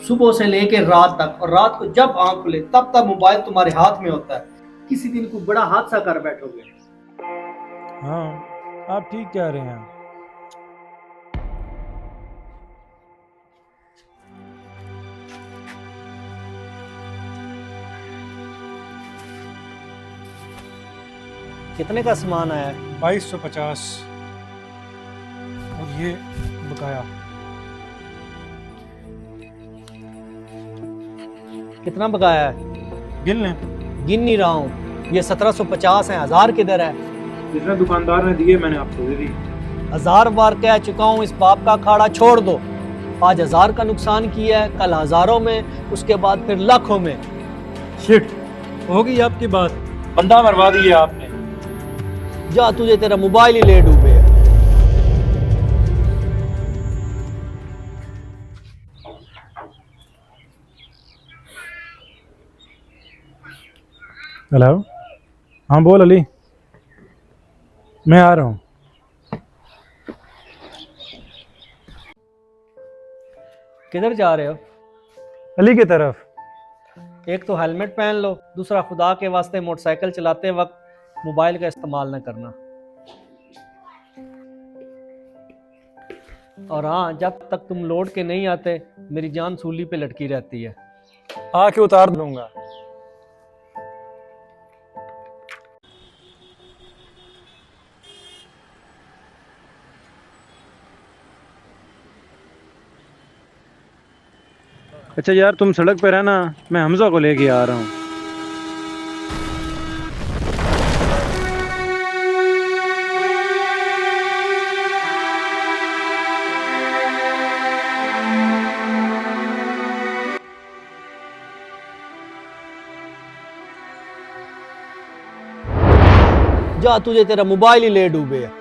सुबह से लेकर रात तक, और रात को जब आंख खुले तब तक मोबाइल तुम्हारे हाथ में होता है। किसी दिन को बड़ा हादसा कर बैठोगे। हाँ, आप ठीक कह रहे हैं। कितने का सामान आया है? 2250 और ये बकाया। कितना बकाया है? गिन लें। गिन नहीं रहा हूँ। ये 1750 है। 1000 किधर है? जितने दुकानदार ने दिए मैंने आपको दे दी। 1000 बार कह चुका हूँ इस बाप का अखाड़ा छोड़ दो। आज 1000 का नुकसान किया है, कल हजारों में, उसके बाद फिर लाखों में। शिट, होगी आपकी बात। बंदा मरवा दिया आपने। जा, तुझे तेरा मोबाइल ही ले डूबे है। हेलो, हाँ बोल अली, मैं आ रहा हूँ। किधर जा रहे हो? अली की तरफ। एक तो हेलमेट पहन लो, दूसरा खुदा के वास्ते मोटरसाइकिल चलाते वक्त मोबाइल का इस्तेमाल न करना। और हाँ, जब तक तुम लौट के नहीं आते मेरी जान सूली पे लटकी रहती है। आके उतार दूंगा। अच्छा यार, तुम सड़क पे रहना, मैं हमजा को लेके आ रहा हूँ। जा, तुझे तेरा मोबाइल ही ले डूबे है।